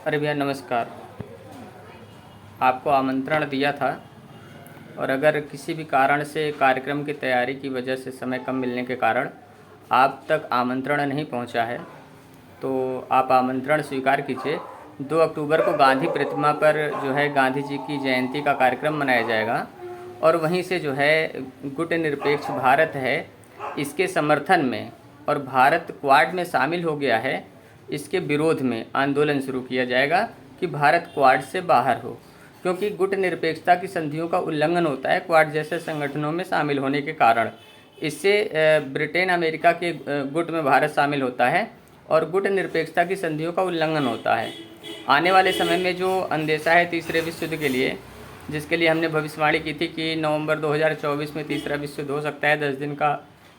अरे भैया नमस्कार। आपको आमंत्रण दिया था और अगर किसी भी कारण से कार्यक्रम की तैयारी की वजह से समय कम मिलने के कारण आप तक आमंत्रण नहीं पहुंचा है तो आप आमंत्रण स्वीकार कीजिए। 2 अक्टूबर को गांधी प्रतिमा पर जो है गांधी जी की जयंती का कार्यक्रम मनाया जाएगा और वहीं से जो है गुटनिरपेक्ष भारत है इसके समर्थन में और भारत क्वाड में शामिल हो गया है इसके विरोध में आंदोलन शुरू किया जाएगा कि भारत क्वाड से बाहर हो, क्योंकि गुटनिरपेक्षता की संधियों का उल्लंघन होता है क्वाड जैसे संगठनों में शामिल होने के कारण। इससे ब्रिटेन अमेरिका के गुट में भारत शामिल होता है और गुटनिरपेक्षता की संधियों का उल्लंघन होता है। आने वाले समय में जो अंदेशा है तीसरे विश्व युद्ध के लिए, जिसके लिए हमने भविष्यवाणी की थी कि नवंबर 2024 में तीसरा विश्व युद्ध हो सकता है, 10 दिन का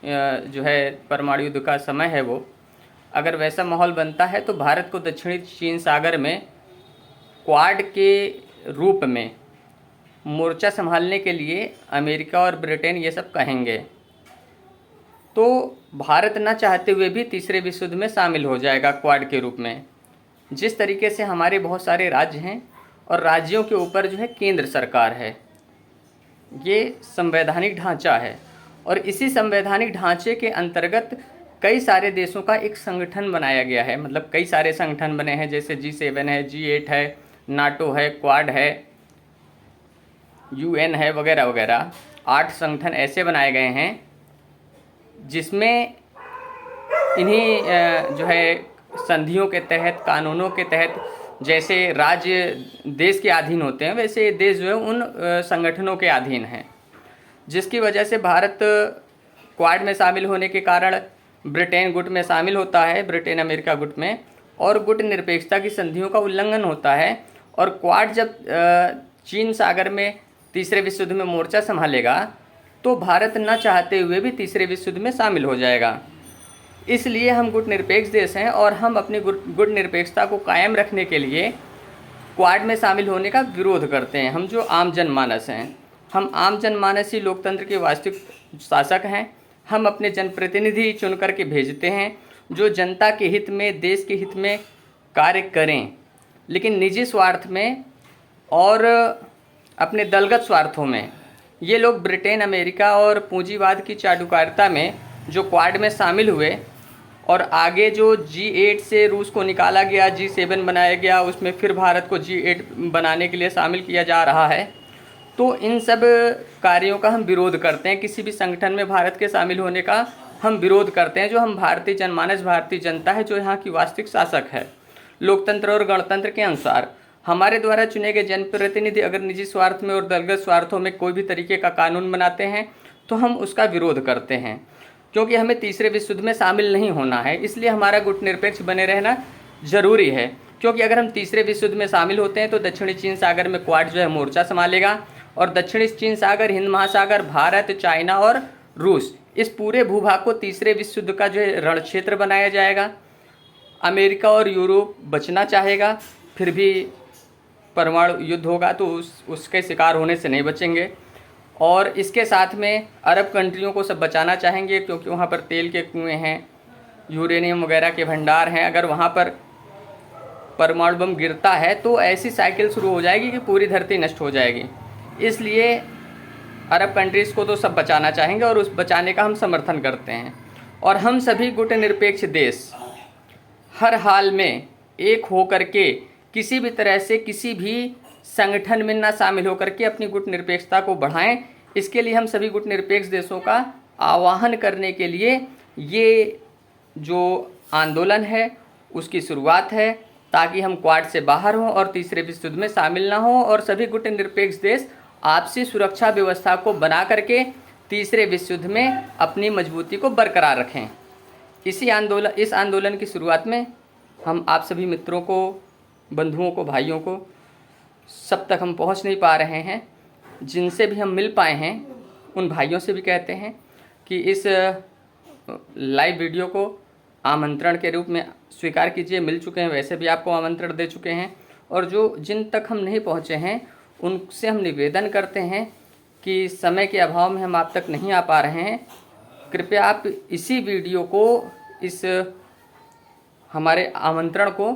जो है परमाणु युद्ध का समय है वो, अगर वैसा माहौल बनता है तो भारत को दक्षिणी चीन सागर में क्वाड के रूप में मोर्चा संभालने के लिए अमेरिका और ब्रिटेन ये सब कहेंगे, तो भारत न चाहते हुए भी तीसरे विश्व युद्ध में शामिल हो जाएगा क्वाड के रूप में। जिस तरीके से हमारे बहुत सारे राज्य हैं और राज्यों के ऊपर जो है केंद्र सरकार है, ये संवैधानिक ढांचा है और इसी संवैधानिक ढांचे के अंतर्गत कई सारे देशों का एक संगठन बनाया गया है। मतलब कई सारे संगठन बने हैं, जैसे G7 है, G8 है, नाटो है, क्वाड है, UN है, वगैरह वगैरह। 8 संगठन ऐसे बनाए गए हैं जिसमें इन्हीं जो है संधियों के तहत, कानूनों के तहत, जैसे राज्य देश के अधीन होते हैं वैसे देश जो है उन संगठनों के अधीन हैं, जिसकी वजह से भारत क्वाड में शामिल होने के कारण ब्रिटेन गुट में शामिल होता है, ब्रिटेन अमेरिका गुट में, और गुट निरपेक्षता की संधियों का उल्लंघन होता है। और क्वाड जब चीन सागर में तीसरे विश्व युद्ध में मोर्चा संभालेगा तो भारत न चाहते हुए भी तीसरे विश्व युद्ध में शामिल हो जाएगा। इसलिए हम गुट निरपेक्ष देश हैं और हम अपनी गुट निरपेक्षता को कायम रखने के लिए क्वाड में शामिल होने का विरोध करते हैं। हम जो आम जनमानस हैं, हम आम जनमानस ही लोकतंत्र के वास्तविक शासक हैं। हम अपने जनप्रतिनिधि चुन कर के भेजते हैं जो जनता के हित में, देश के हित में कार्य करें, लेकिन निजी स्वार्थ में और अपने दलगत स्वार्थों में ये लोग ब्रिटेन, अमेरिका और पूंजीवाद की चाटुकारिता में जो क्वाड में शामिल हुए और आगे जो G8 से रूस को निकाला गया, G7 बनाया गया, उसमें फिर भारत को G8 बनाने के लिए शामिल किया जा रहा है, तो इन सब कार्यों का हम विरोध करते हैं। किसी भी संगठन में भारत के शामिल होने का हम विरोध करते हैं। जो हम भारतीय जनमानस, भारतीय जनता है जो यहाँ की वास्तविक शासक है, लोकतंत्र और गणतंत्र के अनुसार हमारे द्वारा चुने गए जनप्रतिनिधि अगर निजी स्वार्थ में और दलगत स्वार्थों में कोई भी तरीके का कानून बनाते हैं तो हम उसका विरोध करते हैं, क्योंकि हमें तीसरे विश्व युद्ध में शामिल नहीं होना है। इसलिए हमारा गुटनिरपेक्ष बने रहना जरूरी है, क्योंकि अगर हम तीसरे विश्व युद्ध में शामिल होते हैं तो दक्षिणी चीन सागर में क्वाड जो है मोर्चा संभालेगा और दक्षिणी चीन सागर, हिंद महासागर, भारत, चाइना और रूस, इस पूरे भूभाग को तीसरे विश्व युद्ध का जो है रण क्षेत्र बनाया जाएगा। अमेरिका और यूरोप बचना चाहेगा, फिर भी परमाणु युद्ध होगा तो उसके शिकार होने से नहीं बचेंगे। और इसके साथ में अरब कंट्रियों को सब बचाना चाहेंगे, क्योंकि वहाँ पर तेल के कुएँ हैं, यूरेनियम वगैरह के भंडार हैं। अगर वहाँ पर परमाणु बम गिरता है तो ऐसी साइकिल शुरू हो जाएगी कि पूरी धरती नष्ट हो जाएगी। इसलिए अरब कंट्रीज़ को तो सब बचाना चाहेंगे और उस बचाने का हम समर्थन करते हैं। और हम सभी गुटनिरपेक्ष देश हर हाल में एक हो करके किसी भी तरह से किसी भी संगठन में ना शामिल होकर के अपनी गुटनिरपेक्षता को बढ़ाएं। इसके लिए हम सभी गुटनिरपेक्ष देशों का आह्वान करने के लिए ये जो आंदोलन है उसकी शुरुआत है, ताकि हम क्वाड से बाहर हों और तीसरे विश्व युद्ध में शामिल ना हों और सभी गुटनिरपेक्ष देश आपसी सुरक्षा व्यवस्था को बना करके तीसरे विश्व युद्ध में अपनी मजबूती को बरकरार रखें। इस आंदोलन की शुरुआत में हम आप सभी मित्रों को, बंधुओं को, भाइयों को, सब तक हम पहुंच नहीं पा रहे हैं। जिनसे भी हम मिल पाए हैं उन भाइयों से भी कहते हैं कि इस लाइव वीडियो को आमंत्रण के रूप में स्वीकार कीजिए। मिल चुके हैं, वैसे भी आपको आमंत्रण दे चुके हैं, और जो जिन तक हम नहीं पहुंचे हैं उनसे हम निवेदन करते हैं कि समय के अभाव में हम आप तक नहीं आ पा रहे हैं, कृपया आप इसी वीडियो को, इस हमारे आमंत्रण को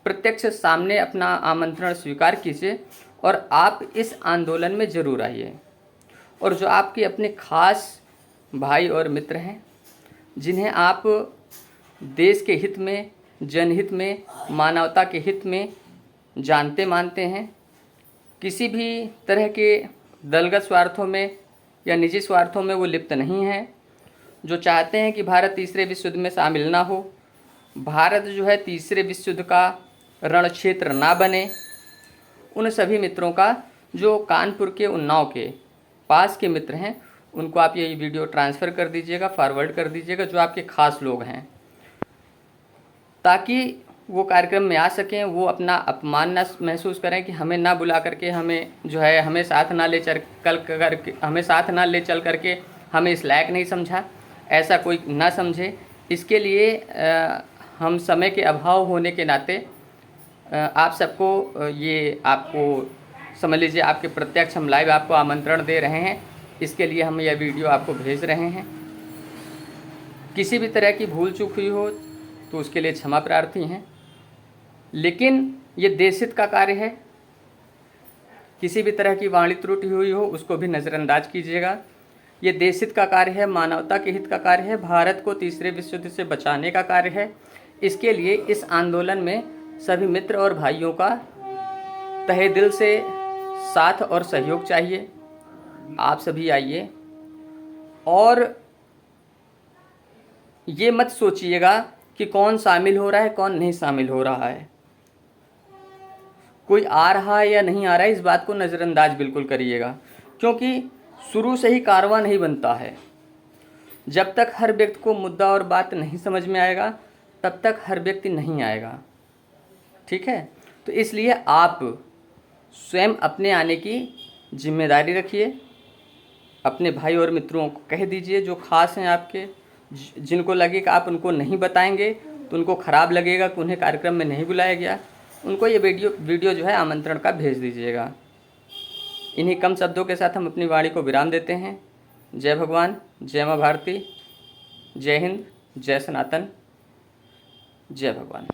प्रत्यक्ष सामने अपना आमंत्रण स्वीकार कीजिए और आप इस आंदोलन में ज़रूर आइए। और जो आपके अपने खास भाई और मित्र हैं, जिन्हें आप देश के हित में, जनहित में, मानवता के हित में जानते मानते हैं, किसी भी तरह के दलगत स्वार्थों में या निजी स्वार्थों में वो लिप्त नहीं हैं, जो चाहते हैं कि भारत तीसरे विश्व युद्ध में शामिल ना हो, भारत जो है तीसरे विश्व युद्ध का रण क्षेत्र ना बने, उन सभी मित्रों का, जो कानपुर के उन्नाव के पास के मित्र हैं, उनको आप ये वीडियो ट्रांसफ़र कर दीजिएगा, फॉरवर्ड कर दीजिएगा, जो आपके खास लोग हैं, ताकि वो कार्यक्रम में आ सकें। वो अपना अपमान ना महसूस करें कि हमें ना बुला करके, हमें जो है हमें साथ ना ले चल करके हमें इस लायक नहीं समझा, ऐसा कोई ना समझे। इसके लिए हम समय के अभाव होने के नाते आप सबको ये आपको समझ लीजिए, आपके प्रत्यक्ष हम लाइव आपको आमंत्रण दे रहे हैं। इसके लिए हम यह वीडियो आपको भेज रहे हैं। किसी भी तरह की भूल चूक हुई हो तो उसके लिए क्षमा प्रार्थी हैं, लेकिन ये देशहित का कार्य है। किसी भी तरह की वाणी त्रुटि हुई हो उसको भी नज़रअंदाज कीजिएगा। ये देशहित का कार्य है, मानवता के हित का कार्य है, भारत को तीसरे विश्व युद्ध से बचाने का कार्य है। इसके लिए इस आंदोलन में सभी मित्र और भाइयों का तहे दिल से साथ और सहयोग चाहिए। आप सभी आइए और ये मत सोचिएगा कि कौन शामिल हो रहा है, कौन नहीं शामिल हो रहा है, कोई आ रहा है या नहीं आ रहा है, इस बात को नज़रअंदाज बिल्कुल करिएगा, क्योंकि शुरू से ही कारवां नहीं बनता है। जब तक हर व्यक्ति को मुद्दा और बात नहीं समझ में आएगा, तब तक हर व्यक्ति नहीं आएगा। ठीक है, तो इसलिए आप स्वयं अपने आने की जिम्मेदारी रखिए। अपने भाई और मित्रों को कह दीजिए, जो खास हैं आपके, जिनको लगे कि आप उनको नहीं बताएंगे तो उनको ख़राब लगेगा कि उन्हें कार्यक्रम में नहीं बुलाया गया, उनको ये वीडियो जो है आमंत्रण का भेज दीजिएगा। इन्हीं कम शब्दों के साथ हम अपनी वाणी को विराम देते हैं। जय भगवान, जय माँ भारती, जय हिंद, जय सनातन, जय भगवान।